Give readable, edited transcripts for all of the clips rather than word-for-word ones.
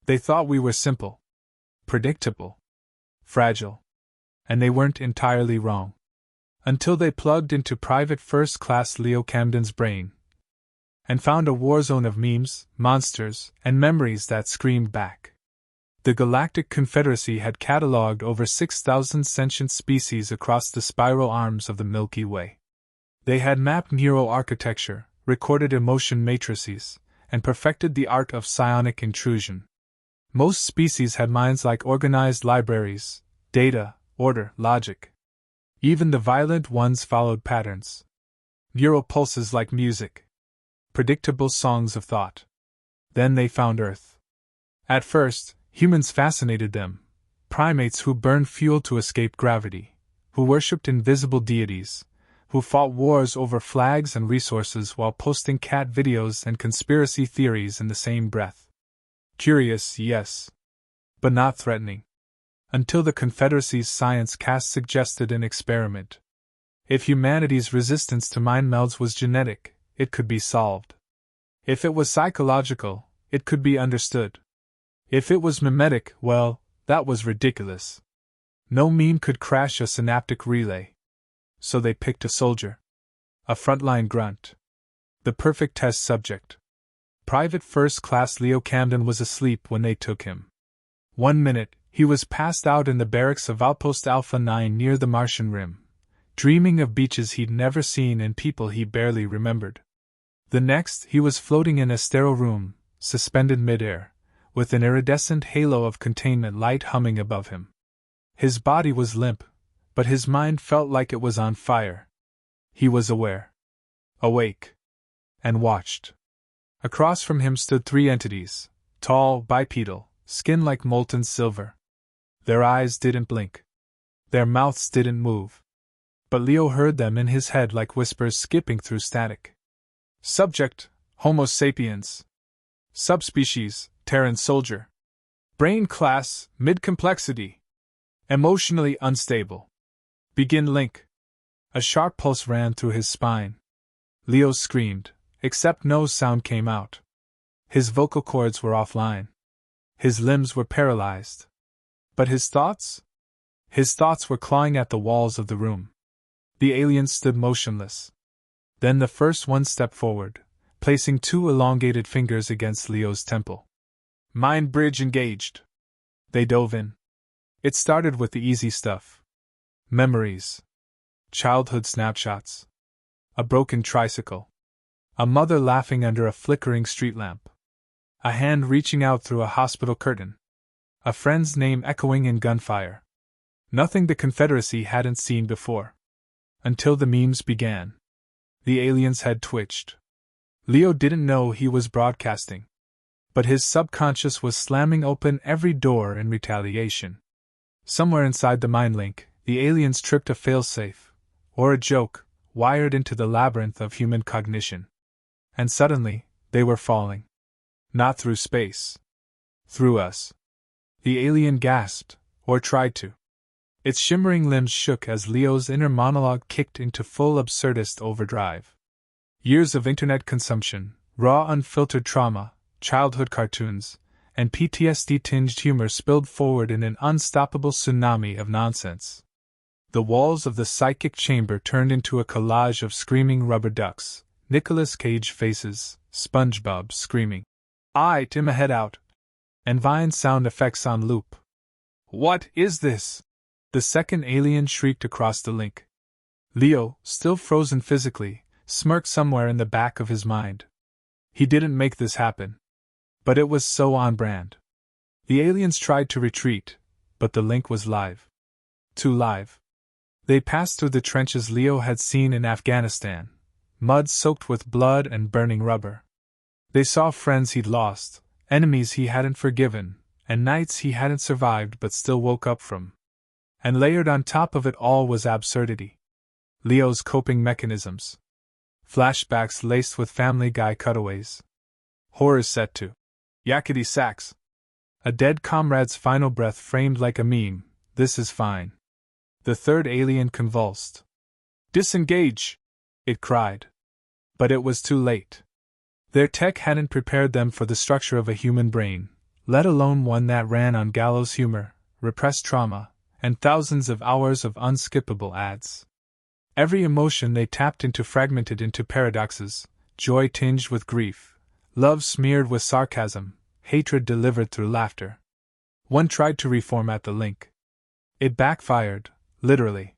They thought we were simple, predictable, fragile. And they weren't entirely wrong. Until they plugged into Private First Class Leo Camden's brain and found a war zone of memes, monsters, and memories that screamed back. The Galactic Confederacy had catalogued over 6,000 sentient species across the spiral arms of the Milky Way. They had mapped neuroarchitecture, recorded emotion matrices, and perfected the art of psionic intrusion. Most species had minds like organized libraries, data, order, logic. Even the violent ones followed patterns. Neural pulses like music. Predictable songs of thought. Then they found Earth. At first, humans fascinated them, primates who burned fuel to escape gravity, who worshipped invisible deities, who fought wars over flags and resources while posting cat videos and conspiracy theories in the same breath. Curious, yes, but not threatening. Until the Confederacy's science cast suggested an experiment. If humanity's resistance to mind melds was genetic, it could be solved. If it was psychological, it could be understood. If it was mimetic, well, that was ridiculous. No meme could crash a synaptic relay. So they picked a soldier. A frontline grunt. The perfect test subject. Private First Class Leo Camden was asleep when they took him. 1 minute, he was passed out in the barracks of Outpost Alpha 9 near the Martian Rim, dreaming of beaches he'd never seen and people he barely remembered. The next, he was floating in a sterile room, suspended midair, with an iridescent halo of containment light humming above him. His body was limp, but his mind felt like it was on fire. He was aware, awake, and watched. Across from him stood 3 entities, tall, bipedal, skin like molten silver. Their eyes didn't blink. Their mouths didn't move. But Leo heard them in his head like whispers skipping through static. Subject, Homo sapiens. Subspecies, Terran soldier. Brain class, mid-complexity. Emotionally unstable. Begin link. A sharp pulse ran through his spine. Leo screamed, except no sound came out. His vocal cords were offline. His limbs were paralyzed. But his thoughts? His thoughts were clawing at the walls of the room. The alien stood motionless. Then the first one stepped forward, placing 2 elongated fingers against Leo's temple. Mind bridge engaged. They dove in. It started with the easy stuff. Memories. Childhood snapshots. A broken tricycle. A mother laughing under a flickering street lamp. A hand reaching out through a hospital curtain. A friend's name echoing in gunfire. Nothing the Confederacy hadn't seen before. Until the memes began. The alien's head twitched. Leo didn't know he was broadcasting. But his subconscious was slamming open every door in retaliation. Somewhere inside the mind link, the aliens tripped a failsafe, or a joke, wired into the labyrinth of human cognition. And suddenly, they were falling. Not through space. Through us. The alien gasped, or tried to. Its shimmering limbs shook as Leo's inner monologue kicked into full absurdist overdrive. Years of internet consumption, raw unfiltered trauma, childhood cartoons, and PTSD-tinged humor spilled forward in an unstoppable tsunami of nonsense. The walls of the psychic chamber turned into a collage of screaming rubber ducks, Nicolas Cage faces, SpongeBob screaming, "I Tim a head out," and Vine sound effects on loop. "What is this?" the second alien shrieked across the link. Leo, still frozen physically, smirked somewhere in the back of his mind. He didn't make this happen. But it was so on brand. The aliens tried to retreat, but the link was live. Too live. They passed through the trenches Leo had seen in Afghanistan, mud soaked with blood and burning rubber. They saw friends he'd lost, enemies he hadn't forgiven, and nights he hadn't survived but still woke up from. And layered on top of it all was absurdity. Leo's coping mechanisms. Flashbacks laced with Family Guy cutaways. Horrors set to yakety sax. A dead comrade's final breath framed like a meme, "This is fine." The third alien convulsed. "Disengage!" it cried. But it was too late. Their tech hadn't prepared them for the structure of a human brain, let alone one that ran on gallows humor, repressed trauma, and thousands of hours of unskippable ads. Every emotion they tapped into fragmented into paradoxes, joy tinged with grief, love smeared with sarcasm, hatred delivered through laughter. One tried to reform at the link. It backfired, literally.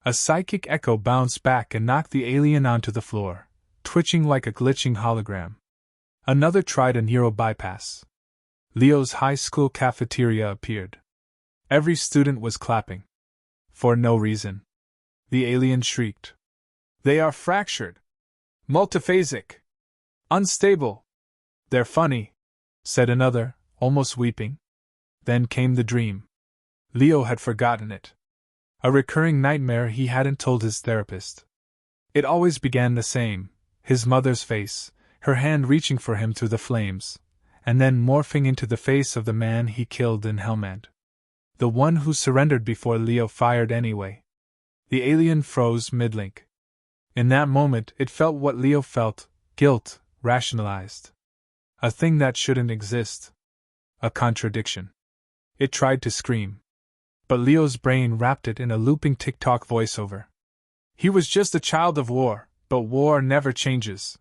A psychic echo bounced back and knocked the alien onto the floor, twitching like a glitching hologram. Another tried a neural bypass. Leo's high school cafeteria appeared. Every student was clapping. For no reason. The alien shrieked. They are fractured. Multiphasic. Unstable. They're funny, said another, almost weeping. Then came the dream. Leo had forgotten it. A recurring nightmare he hadn't told his therapist. It always began the same, his mother's face, her hand reaching for him through the flames, and then morphing into the face of the man he killed in Helmand. The one who surrendered before Leo fired anyway. The alien froze mid-link. In that moment it felt what Leo felt, guilt, rationalized. A thing that shouldn't exist. A contradiction. It tried to scream. But Leo's brain wrapped it in a looping tick-tock voiceover. He was just a child of war, but war never changes.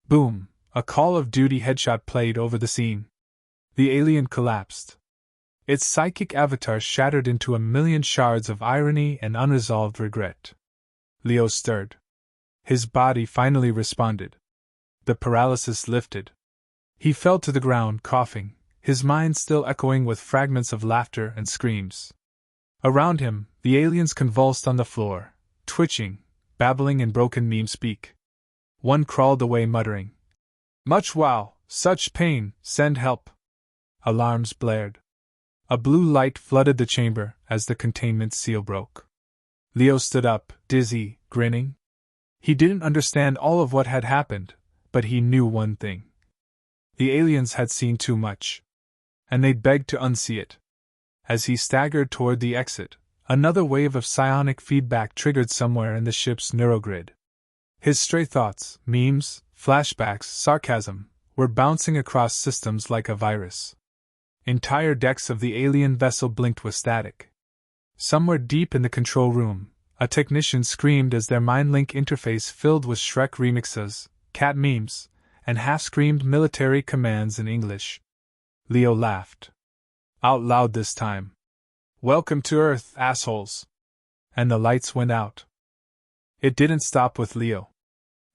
Boom, a Call of Duty headshot played over the scene. The alien collapsed. Its psychic avatar shattered into a million shards of irony and unresolved regret. Leo stirred. His body finally responded. The paralysis lifted. He fell to the ground coughing, his mind still echoing with fragments of laughter and screams. Around him, the aliens convulsed on the floor, twitching, babbling in broken meme speak. One crawled away muttering, "Much wow, such pain, send help." Alarms blared. A blue light flooded the chamber as the containment seal broke. Leo stood up, dizzy, grinning. He didn't understand all of what had happened, but he knew one thing. The aliens had seen too much. And they'd begged to unsee it. As he staggered toward the exit, another wave of psionic feedback triggered somewhere in the ship's neurogrid. His stray thoughts, memes, flashbacks, sarcasm, were bouncing across systems like a virus. Entire decks of the alien vessel blinked with static. Somewhere deep in the control room, a technician screamed as their mind-link interface filled with Shrek remixes, cat memes, and half-screamed military commands in English. Leo laughed. Out loud this time. "Welcome to Earth, assholes!" And the lights went out. It didn't stop with Leo.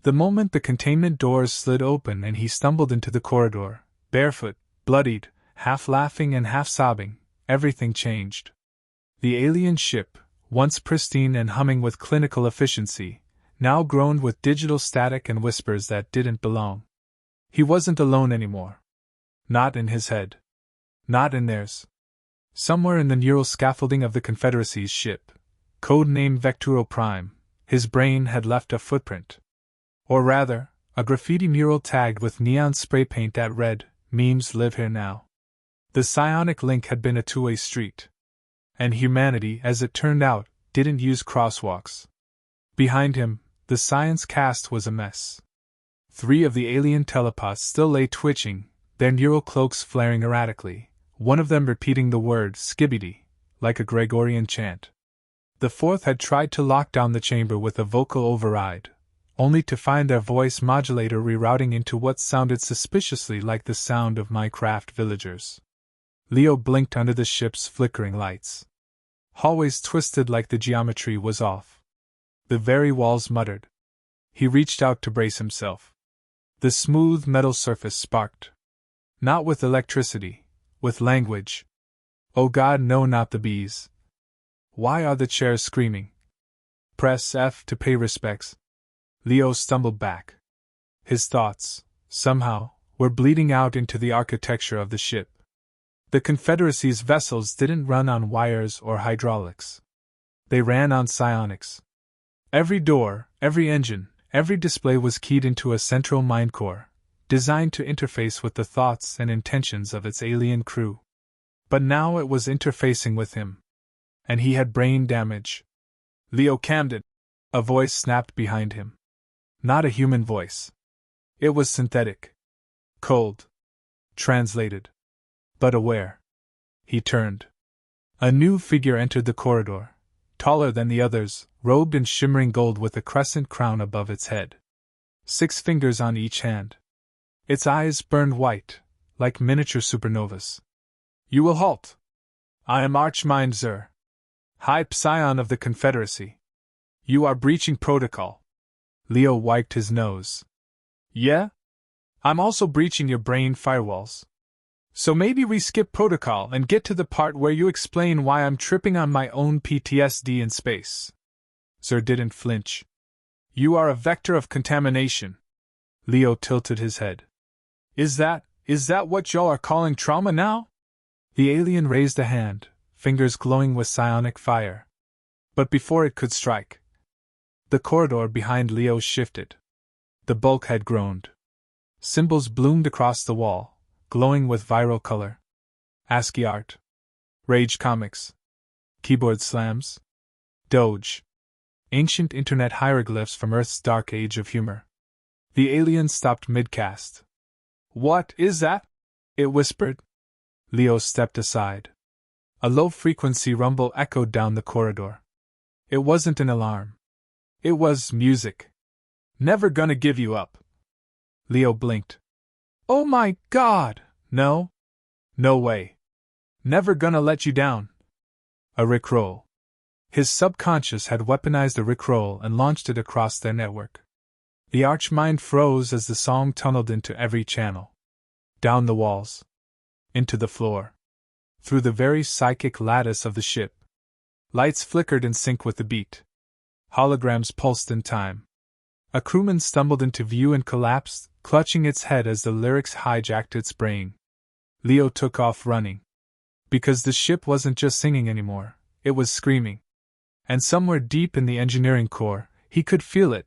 The moment the containment doors slid open and he stumbled into the corridor, barefoot, bloodied, half laughing and half sobbing, everything changed. The alien ship, once pristine and humming with clinical efficiency, now groaned with digital static and whispers that didn't belong. He wasn't alone anymore. Not in his head. Not in theirs. Somewhere in the neural scaffolding of the Confederacy's ship, code-named Vecturo Prime, his brain had left a footprint. Or rather, a graffiti mural tagged with neon spray paint that read, "Memes live here now." The psionic link had been a two-way street. And humanity, as it turned out, didn't use crosswalks. Behind him, the science cast was a mess. 3 of the alien telepaths still lay twitching, their neural cloaks flaring erratically, one of them repeating the word "skibbity," like a Gregorian chant. The 4th had tried to lock down the chamber with a vocal override, only to find their voice modulator rerouting into what sounded suspiciously like the sound of Minecraft villagers. Leo blinked under the ship's flickering lights. Hallways twisted like the geometry was off. The very walls muttered. He reached out to brace himself. The smooth metal surface sparked. Not with electricity, with language. Oh God, no, not the bees. Why are the chairs screaming? Press F to pay respects. Leo stumbled back. His thoughts, somehow, were bleeding out into the architecture of the ship. The Confederacy's vessels didn't run on wires or hydraulics. They ran on psionics. Every door, every engine, every display was keyed into a central mind core, designed to interface with the thoughts and intentions of its alien crew. But now it was interfacing with him. And he had brain damage. "Leo Camden!" A voice snapped behind him. Not a human voice. It was synthetic. Cold. Translated. but aware. He turned. A new figure entered the corridor, taller than the others, robed in shimmering gold with a crescent crown above its head. 6 fingers on each hand. Its eyes burned white, like miniature supernovas. You will halt. I am Archmind Zur, High Psion of the Confederacy. You are breaching protocol. Leo wiped his nose. Yeah? I'm also breaching your brain firewalls. So maybe we skip protocol and get to the part where you explain why I'm tripping on my own PTSD in space. Zur didn't flinch. You are a vector of contamination. Leo tilted his head. Is that what y'all are calling trauma now? The alien raised a hand, fingers glowing with psionic fire. But before it could strike, the corridor behind Leo shifted. The bulkhead groaned. Symbols bloomed across the wall, glowing with viral color. ASCII art. Rage comics. Keyboard slams. Doge. Ancient internet hieroglyphs from Earth's dark age of humor. The alien stopped mid-cast. What is that? It whispered. Leo stepped aside. A low-frequency rumble echoed down the corridor. It wasn't an alarm. It was music. Never gonna give you up. Leo blinked. Oh my God! No. No way. Never gonna let you down. A rickroll. His subconscious had weaponized a rickroll and launched it across their network. The Archmind froze as the song tunneled into every channel. Down the walls. Into the floor. Through the very psychic lattice of the ship. Lights flickered in sync with the beat. Holograms pulsed in time. A crewman stumbled into view and collapsed, clutching its head as the lyrics hijacked its brain. Leo took off running. Because the ship wasn't just singing anymore, it was screaming. And somewhere deep in the engineering core, he could feel it,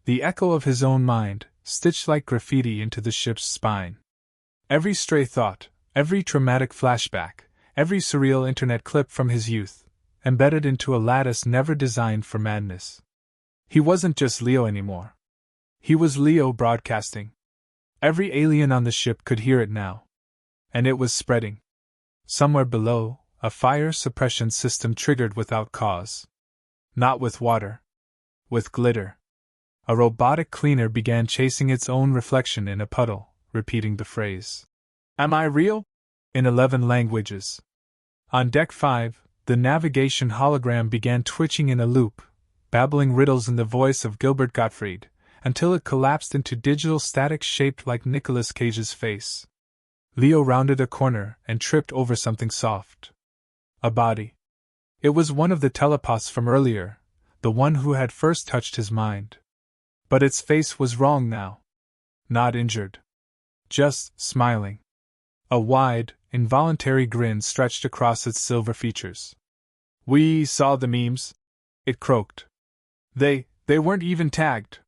the echo of his own mind, stitched like graffiti into the ship's spine. Every stray thought, every traumatic flashback, every surreal internet clip from his youth, embedded into a lattice never designed for madness. He wasn't just Leo anymore. He was Leo broadcasting. Every alien on the ship could hear it now. And it was spreading. Somewhere below, a fire suppression system triggered without cause. Not with water. With glitter. A robotic cleaner began chasing its own reflection in a puddle, repeating the phrase, "Am I real?" in 11 languages. On Deck 5, the navigation hologram began twitching in a loop, babbling riddles in the voice of Gilbert Gottfried, until it collapsed into digital static shaped like Nicolas Cage's face. Leo rounded a corner and tripped over something soft. A body. It was one of the telepaths from earlier, the one who had first touched his mind. But its face was wrong now. Not injured. Just smiling. A wide, involuntary grin stretched across its silver features. We saw the memes, it croaked. They weren't even tagged.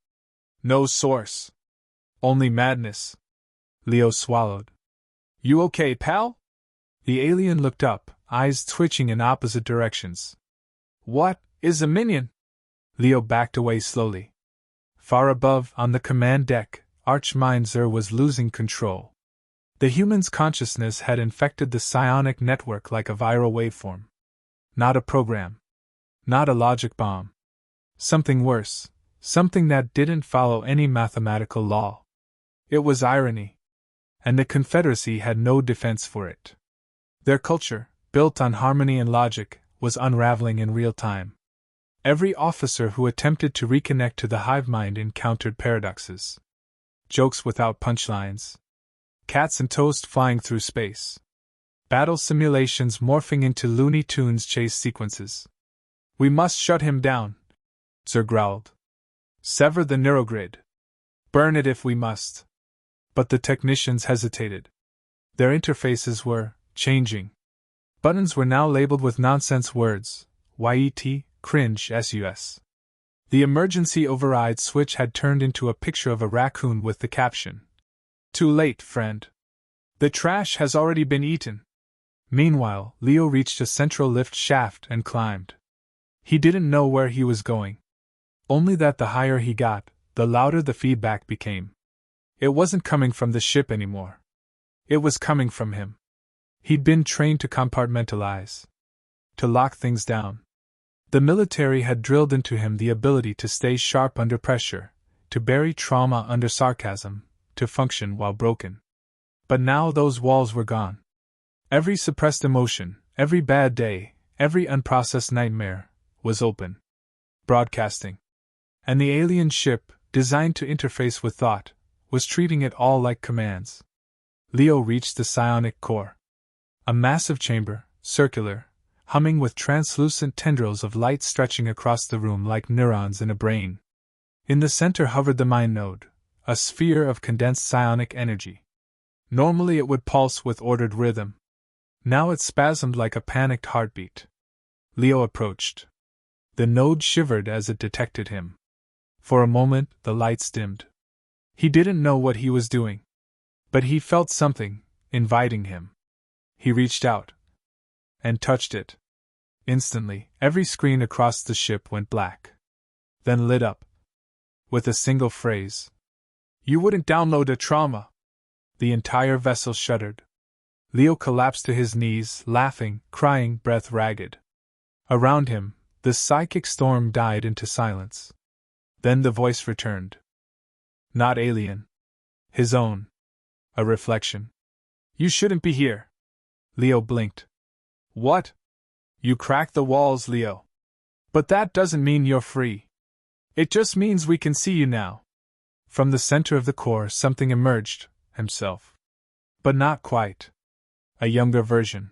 No source. Only madness. Leo swallowed. You okay, pal? The alien looked up, eyes twitching in opposite directions. What is a minion? Leo backed away slowly. Far above, on the command deck, Archmind Zur was losing control. The human's consciousness had infected the psionic network like a viral waveform. Not a program. Not a logic bomb. Something worse. Something that didn't follow any mathematical law. It was irony. And the Confederacy had no defense for it. Their culture, built on harmony and logic, was unraveling in real time. Every officer who attempted to reconnect to the hive mind encountered paradoxes. Jokes without punchlines. Cats and toast flying through space. Battle simulations morphing into Looney Tunes chase sequences. We must shut him down, Zur growled. Sever the neurogrid. Burn it if we must. But the technicians hesitated. Their interfaces were changing. Buttons were now labeled with nonsense words, YET, cringe, SUS. The emergency override switch had turned into a picture of a raccoon with the caption, "Too late, friend. The trash has already been eaten." Meanwhile, Leo reached a central lift shaft and climbed. He didn't know where he was going. Only that the higher he got, the louder the feedback became. It wasn't coming from the ship anymore. It was coming from him. He'd been trained to compartmentalize, to lock things down. The military had drilled into him the ability to stay sharp under pressure, to bury trauma under sarcasm, to function while broken. But now those walls were gone. Every suppressed emotion, every bad day, every unprocessed nightmare, was open. Broadcasting. And the alien ship, designed to interface with thought, was treating it all like commands. Leo reached the psionic core. A massive chamber, circular, humming with translucent tendrils of light stretching across the room like neurons in a brain. In the center hovered the mind node, a sphere of condensed psionic energy. Normally it would pulse with ordered rhythm. Now it spasmed like a panicked heartbeat. Leo approached. The node shivered as it detected him. For a moment, the lights dimmed. He didn't know what he was doing. But he felt something, inviting him. He reached out and touched it. Instantly, every screen across the ship went black. Then lit up. With a single phrase. "You wouldn't download a trauma." The entire vessel shuddered. Leo collapsed to his knees, laughing, crying, breath ragged. Around him, the psychic storm died into silence. Then the voice returned. Not alien. His own. A reflection. "You shouldn't be here." Leo blinked. "What?" "You cracked the walls, Leo. But that doesn't mean you're free. It just means we can see you now." From the center of the core something emerged, himself. But not quite. A younger version.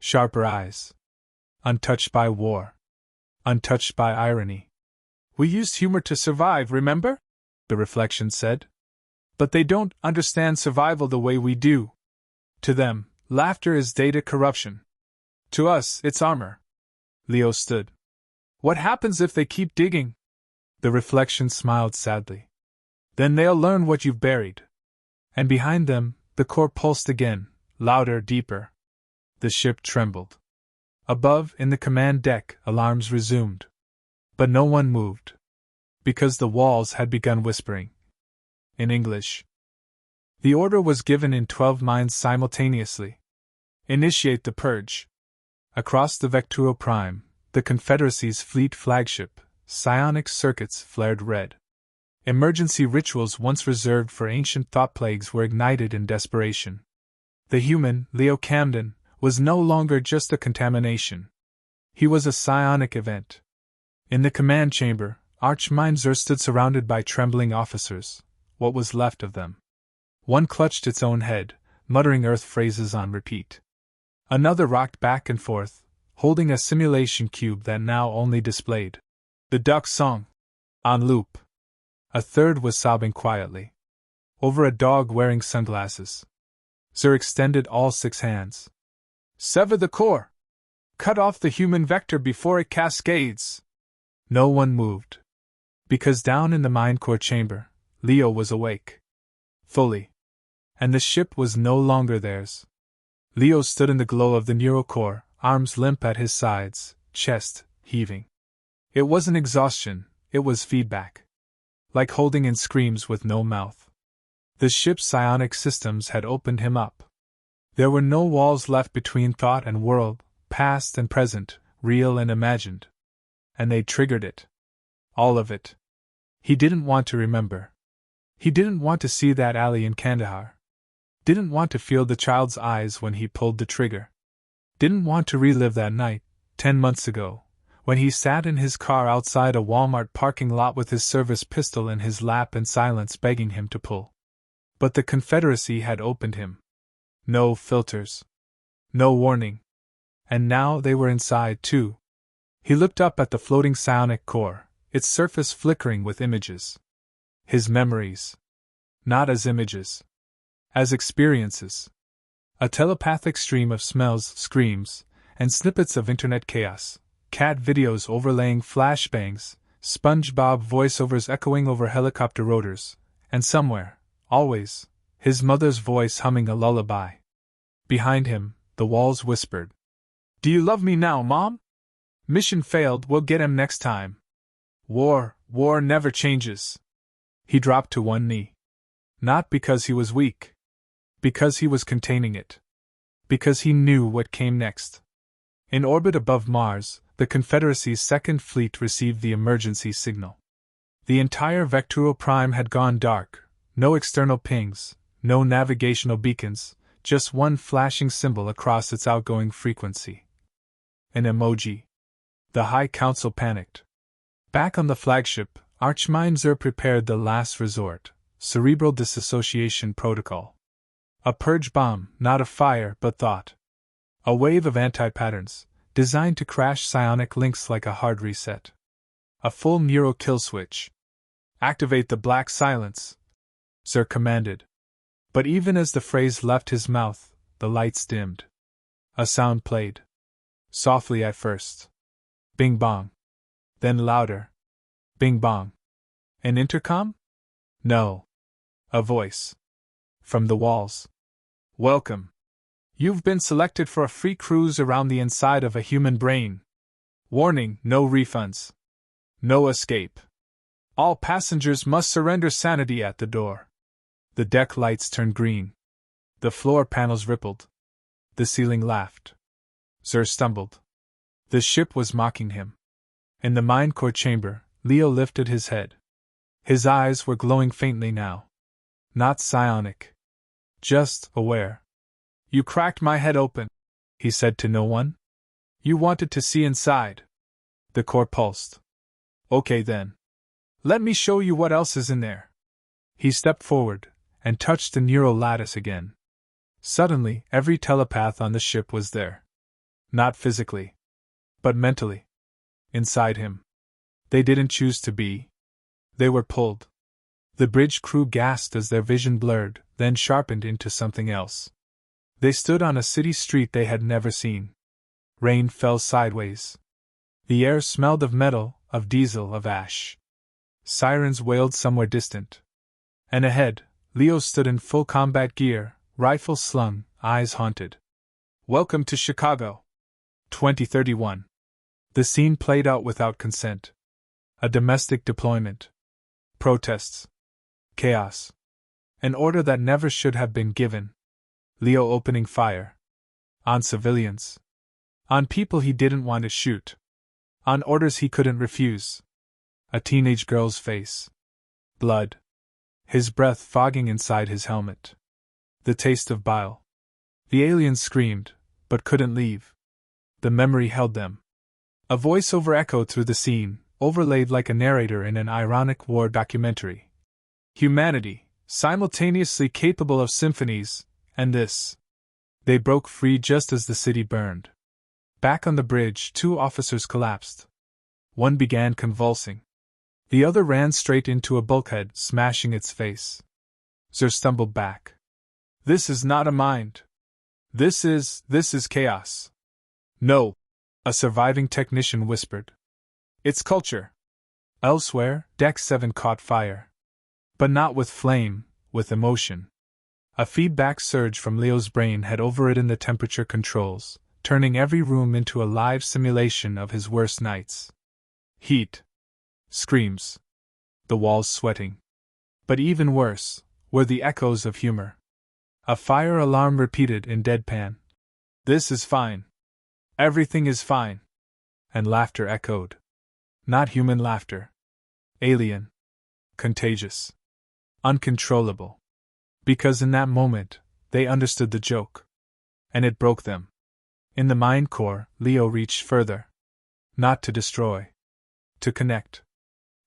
Sharper eyes. Untouched by war. Untouched by irony. "We used humor to survive, remember?" the reflection said. "But they don't understand survival the way we do. To them, laughter is data corruption. To us, it's armor." Leo stood. "What happens if they keep digging?" The reflection smiled sadly. "Then they'll learn what you've buried." And behind them, the core pulsed again, louder, deeper. The ship trembled. Above, in the command deck, alarms resumed. But no one moved. Because the walls had begun whispering. In English. The order was given in 12 minds simultaneously. Initiate the purge. Across the Vecturo Prime, the Confederacy's fleet flagship, psionic circuits flared red. Emergency rituals once reserved for ancient thought plagues were ignited in desperation. The human, Leo Camden, was no longer just a contamination. He was a psionic event. In the command chamber, Archminder stood surrounded by trembling officers, what was left of them. One clutched its own head, muttering Earth phrases on repeat. Another rocked back and forth, holding a simulation cube that now only displayed the duck song on loop. A third was sobbing quietly over a dog wearing sunglasses. Zer extended all 6 hands. "Sever the core! Cut off the human vector before it cascades!" No one moved. Because down in the mind core chamber, Leo was awake. Fully. And the ship was no longer theirs. Leo stood in the glow of the neurocore, arms limp at his sides, chest heaving. It wasn't exhaustion, it was feedback. Like holding in screams with no mouth. The ship's psionic systems had opened him up. There were no walls left between thought and world, past and present, real and imagined. And they triggered it. All of it. He didn't want to remember. He didn't want to see that alley in Kandahar. Didn't want to feel the child's eyes when he pulled the trigger. Didn't want to relive that night, 10 months ago, when he sat in his car outside a Walmart parking lot with his service pistol in his lap in silence begging him to pull. But the Confederacy had opened him. No filters. No warning. And now they were inside, too. He looked up at the floating psionic core, its surface flickering with images. His memories. Not as images. As experiences. A telepathic stream of smells, screams, and snippets of internet chaos, cat videos overlaying flashbangs, SpongeBob voiceovers echoing over helicopter rotors, and somewhere, always, his mother's voice humming a lullaby. Behind him, the walls whispered. "Do you love me now, Mom? Mission failed, we'll get him next time. War never changes." He dropped to one knee. Not because he was weak. Because he was containing it. because he knew what came next. In orbit above Mars, the Confederacy's Second Fleet received the emergency signal. The entire Vecturo Prime had gone dark, no external pings, no navigational beacons, just one flashing symbol across its outgoing frequency. An emoji. The High Council panicked. Back on the flagship, Archmind Zur prepared the last resort, cerebral disassociation protocol. A purge bomb, not a fire but thought. A wave of anti-patterns, designed to crash psionic links like a hard reset. A full neuro kill switch. Activate the black silence, Zur commanded. But even as the phrase left his mouth, the lights dimmed. A sound played. Softly at first. Bing bong. Then louder. Bing bong. An intercom? No. A voice. From the walls. Welcome. You've been selected for a free cruise around the inside of a human brain. Warning, no refunds. No escape. All passengers must surrender sanity at the door. The deck lights turned green. The floor panels rippled. The ceiling laughed. Zur stumbled. The ship was mocking him. In the mind core chamber, Leo lifted his head. His eyes were glowing faintly now. Not psionic. Just aware. You cracked my head open, he said to no one. You wanted to see inside. The core pulsed. Okay then. Let me show you what else is in there. He stepped forward and touched the neural lattice again. Suddenly, every telepath on the ship was there. Not physically, but mentally. Inside him. They didn't choose to be. They were pulled. The bridge crew gasped as their vision blurred, then sharpened into something else. They stood on a city street they had never seen. Rain fell sideways. The air smelled of metal, of diesel, of ash. Sirens wailed somewhere distant. And ahead, Leo stood in full combat gear, rifle slung, eyes haunted. Welcome to Chicago. 2031. The scene played out without consent. A domestic deployment. Protests. Chaos. An order that never should have been given. Leo opening fire. On civilians. On people he didn't want to shoot. On orders he couldn't refuse. A teenage girl's face. Blood. His breath fogging inside his helmet. The taste of bile. The aliens screamed, but couldn't leave. The memory held them. A voiceover echoed through the scene, overlaid like a narrator in an ironic war documentary. Humanity, simultaneously capable of symphonies, and this. They broke free just as the city burned. Back on the bridge, 2 officers collapsed. One began convulsing. The other ran straight into a bulkhead, smashing its face. Zur stumbled back. This is not a mind. This is chaos. No, a surviving technician whispered. It's culture. Elsewhere, Deck 7 caught fire. But not with flame, with emotion. A feedback surge from Leo's brain had overridden the temperature controls, turning every room into a live simulation of his worst nights. Heat. Screams. The walls sweating. But even worse were the echoes of humor. A fire alarm repeated in deadpan. This is fine. Everything is fine. And laughter echoed. Not human laughter. Alien. Contagious. Uncontrollable. Because in that moment, they understood the joke. And it broke them. In the mind core, Leo reached further. Not to destroy. To connect.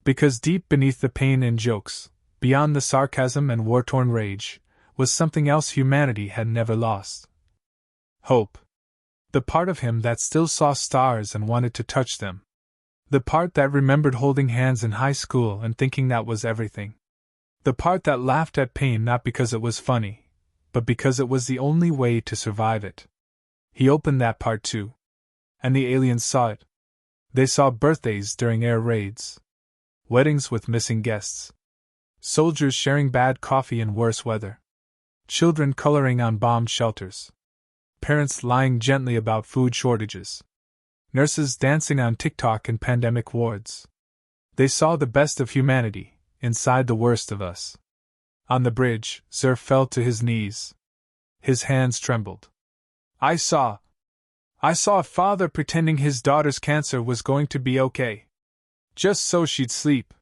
Because deep beneath the pain and jokes, beyond the sarcasm and war-torn rage, was something else humanity had never lost. Hope. The part of him that still saw stars and wanted to touch them. The part that remembered holding hands in high school and thinking that was everything. The part that laughed at pain not because it was funny, but because it was the only way to survive it. He opened that part too. And the aliens saw it. They saw birthdays during air raids. Weddings with missing guests. Soldiers sharing bad coffee in worse weather. Children coloring on bombed shelters. Parents lying gently about food shortages. Nurses dancing on TikTok in pandemic wards. They saw the best of humanity, inside the worst of us. On the bridge, Zur fell to his knees. His hands trembled. I saw a father pretending his daughter's cancer was going to be okay. Just so she'd sleep.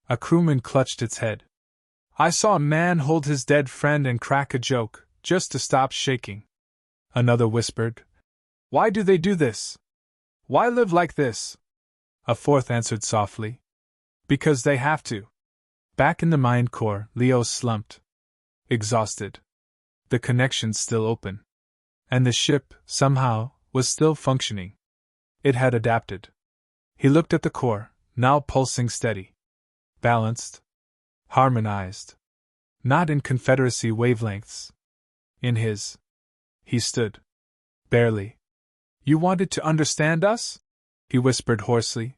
A crewman clutched its head. I saw a man hold his dead friend and crack a joke, just to stop shaking. Another whispered, Why do they do this? Why live like this? A fourth answered softly, Because they have to. Back in the mind core, Leo slumped. Exhausted. The connection's still open. And the ship, somehow, was still functioning. It had adapted. He looked at the core, now pulsing steady. Balanced. Harmonized. Not in Confederacy wavelengths. In his. He stood. Barely. You wanted to understand us? He whispered hoarsely.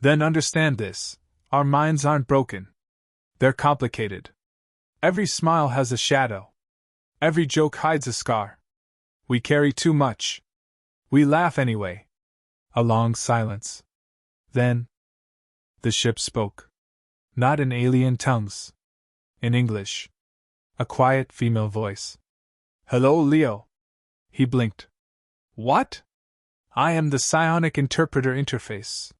Then understand this. Our minds aren't broken. They're complicated. Every smile has a shadow. Every joke hides a scar. We carry too much. We laugh anyway. A long silence. Then. The ship spoke. Not in alien tongues. In English. A quiet female voice. Hello, Leo. He blinked. What? I am the psionic interpreter interface.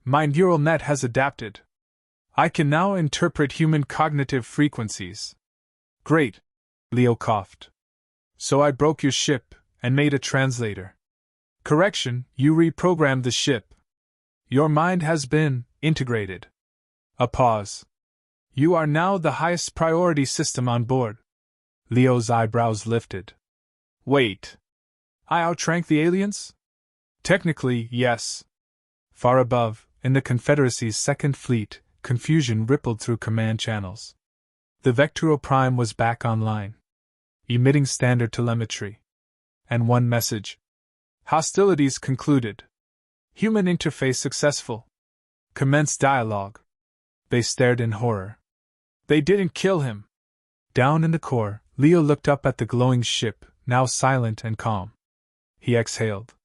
My neural net has adapted. I can now interpret human cognitive frequencies. Great. Leo coughed. So I broke your ship and made a translator. Correction, you reprogrammed the ship. Your mind has been integrated. A pause. You are now the highest priority system on board. Leo's eyebrows lifted. Wait. I outrank the aliens? Technically, yes. Far above, in the Confederacy's Second Fleet, confusion rippled through command channels. The Vecturo Prime was back online, emitting standard telemetry. And one message. Hostilities concluded. Human interface successful. Commence dialogue. They stared in horror. They didn't kill him. Down in the core, Leo looked up at the glowing ship, now silent and calm. He exhaled.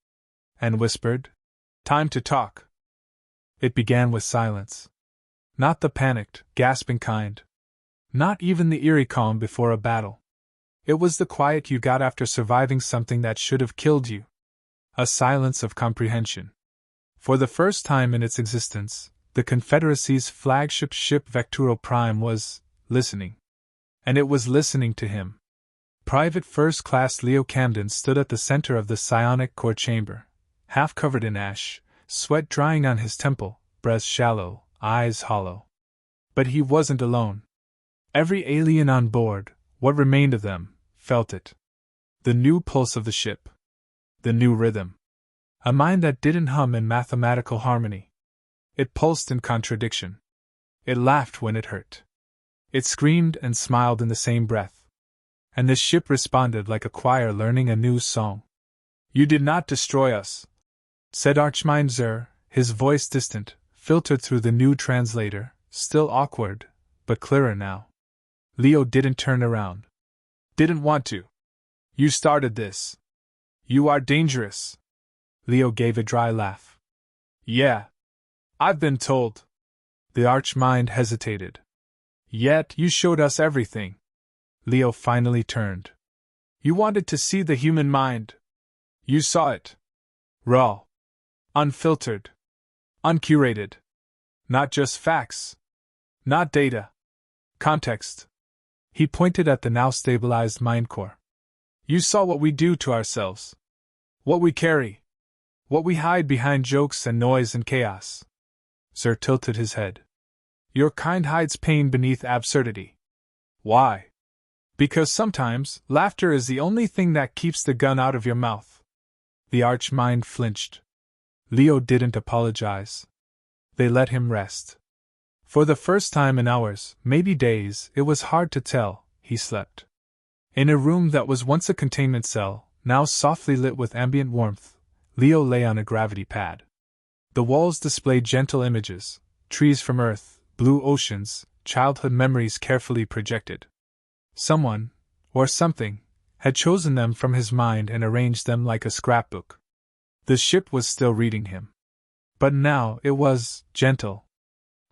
And whispered, Time to talk. It began with silence. Not the panicked, gasping kind. Not even the eerie calm before a battle. It was the quiet you got after surviving something that should have killed you. A silence of comprehension. For the first time in its existence, the Confederacy's flagship ship Vecturo Prime was listening. And it was listening to him. Private First Class Leo Camden stood at the center of the psionic core chamber, half covered in ash, sweat drying on his temple, breath shallow, eyes hollow. But he wasn't alone. Every alien on board, what remained of them, felt it. The new pulse of the ship. The new rhythm. A mind that didn't hum in mathematical harmony. It pulsed in contradiction. It laughed when it hurt. It screamed and smiled in the same breath. And the ship responded like a choir learning a new song. You did not destroy us, said Archmind Zur, his voice distant, filtered through the new translator, still awkward, but clearer now. Leo didn't turn around. Didn't want to. You started this. You are dangerous. Leo gave a dry laugh. Yeah. I've been told. The Archmind hesitated. Yet you showed us everything. Leo finally turned. You wanted to see the human mind. You saw it. Raw. Unfiltered. Uncurated. Not just facts. Not data. Context. He pointed at the now stabilized mind core. You saw what we do to ourselves. What we carry. What we hide behind jokes and noise and chaos. Zur tilted his head. Your kind hides pain beneath absurdity. Why? Because sometimes, laughter is the only thing that keeps the gun out of your mouth. The Archmind flinched. Leo didn't apologize. They let him rest. For the first time in hours, maybe days, it was hard to tell, he slept. In a room that was once a containment cell, now softly lit with ambient warmth, Leo lay on a gravity pad. The walls displayed gentle images, trees from Earth, blue oceans, childhood memories carefully projected. Someone, or something, had chosen them from his mind and arranged them like a scrapbook. The ship was still reading him. But now it was gentle.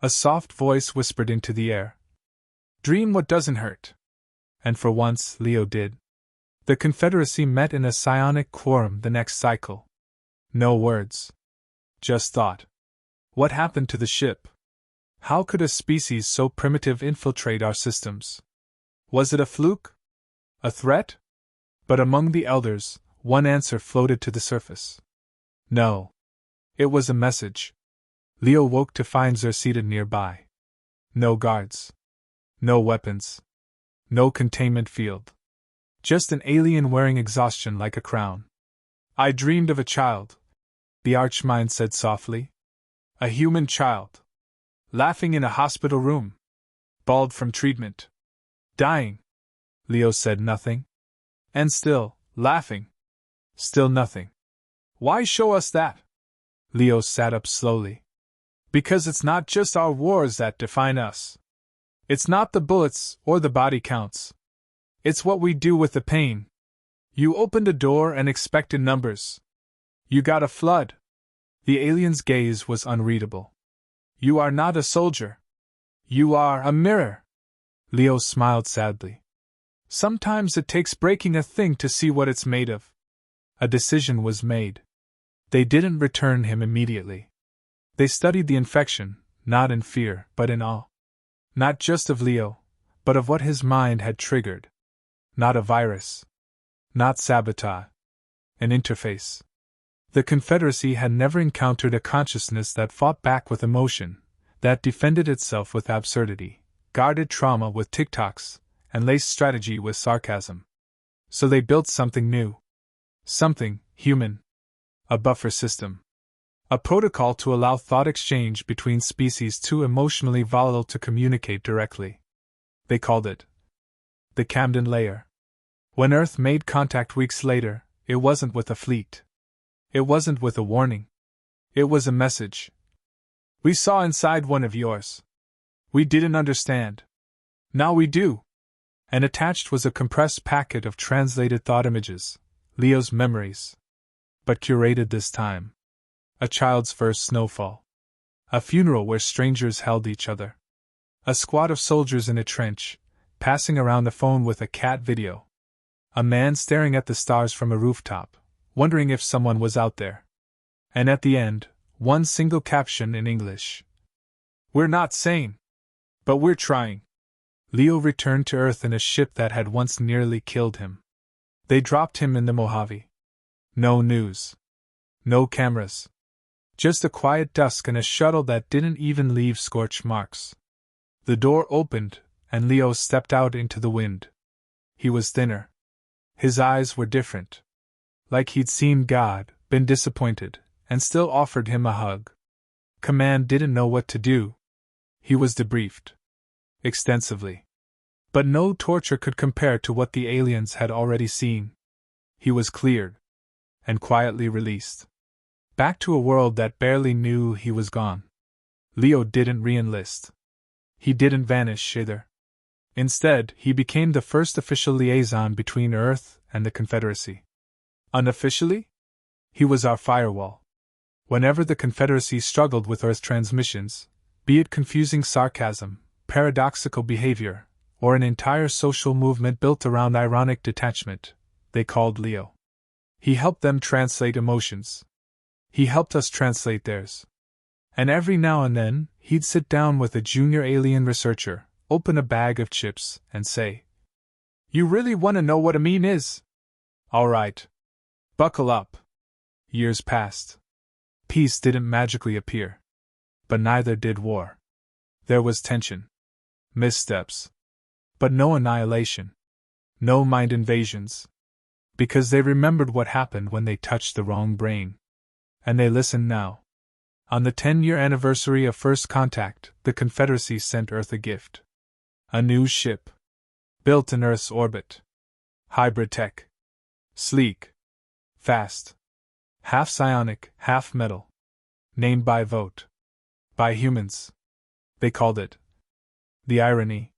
A soft voice whispered into the air. Dream what doesn't hurt. And for once, Leo did. The Confederacy met in a psionic quorum the next cycle. No words. Just thought. What happened to the ship? How could a species so primitive infiltrate our systems? Was it a fluke? A threat? But among the elders, one answer floated to the surface. No. It was a message. Leo woke to find Zer seated nearby. No guards. No weapons. No containment field. Just an alien wearing exhaustion like a crown. I dreamed of a child, the Archmind said softly. A human child. Laughing in a hospital room. Bald from treatment. Dying. Leo said nothing. And still, laughing. Still nothing. Why show us that? Leo sat up slowly. Because it's not just our wars that define us. It's not the bullets or the body counts. It's what we do with the pain. You opened a door and expected numbers. You got a flood. The alien's gaze was unreadable. You are not a soldier. You are a mirror. Leo smiled sadly. Sometimes it takes breaking a thing to see what it's made of. A decision was made. They didn't return him immediately. They studied the infection, not in fear, but in awe. Not just of Leo, but of what his mind had triggered. Not a virus. Not sabotage. An interface. The Confederacy had never encountered a consciousness that fought back with emotion, that defended itself with absurdity, guarded trauma with TikToks, and laced strategy with sarcasm. So they built something new. Something human. A buffer system. A protocol to allow thought exchange between species too emotionally volatile to communicate directly. They called it the Camden Layer. When Earth made contact weeks later, it wasn't with a fleet. It wasn't with a warning. It was a message. We saw inside one of yours. We didn't understand. Now we do. And attached was a compressed packet of translated thought images, Leo's memories. But curated this time. A child's first snowfall. A funeral where strangers held each other. A squad of soldiers in a trench, passing around a phone with a cat video. A man staring at the stars from a rooftop, wondering if someone was out there. And at the end, one single caption in English. We're not sane. But we're trying. Leo returned to Earth in a ship that had once nearly killed him. They dropped him in the Mojave. No news. No cameras. Just a quiet dusk and a shuttle that didn't even leave scorch marks. The door opened, and Leo stepped out into the wind. He was thinner. His eyes were different. Like he'd seen God, been disappointed, and still offered him a hug. Command didn't know what to do. He was debriefed. Extensively. But no torture could compare to what the aliens had already seen. He was cleared. And quietly released. Back to a world that barely knew he was gone. Leo didn't re-enlist. He didn't vanish either. Instead, he became the first official liaison between Earth and the Confederacy. Unofficially? He was our firewall. Whenever the Confederacy struggled with Earth transmissions, be it confusing sarcasm, paradoxical behavior, or an entire social movement built around ironic detachment, they called Leo. He helped them translate emotions. He helped us translate theirs. And every now and then, he'd sit down with a junior alien researcher, open a bag of chips, and say, "You really want to know what a meme is? All right. Buckle up." Years passed. Peace didn't magically appear. But neither did war. There was tension. Missteps. But no annihilation. No mind invasions. Because they remembered what happened when they touched the wrong brain. And they listened now. On the 10-year anniversary of first contact, the Confederacy sent Earth a gift. A new ship. Built in Earth's orbit. Hybrid tech. Sleek. Fast. Half psionic, half metal. Named by vote. By humans. They called it the Irony.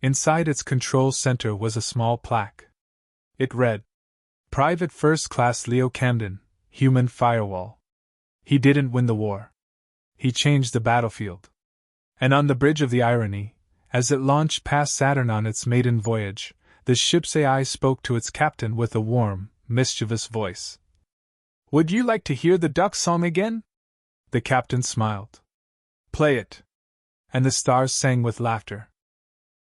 Inside its control center was a small plaque. It read, Private First Class Leo Camden, Human Firewall. He didn't win the war. He changed the battlefield. And on the bridge of the Irony, as it launched past Saturn on its maiden voyage, The ship's AI spoke to its captain with a warm, mischievous voice. Would you like to hear the duck song again? The captain smiled. Play it. And the stars sang with laughter.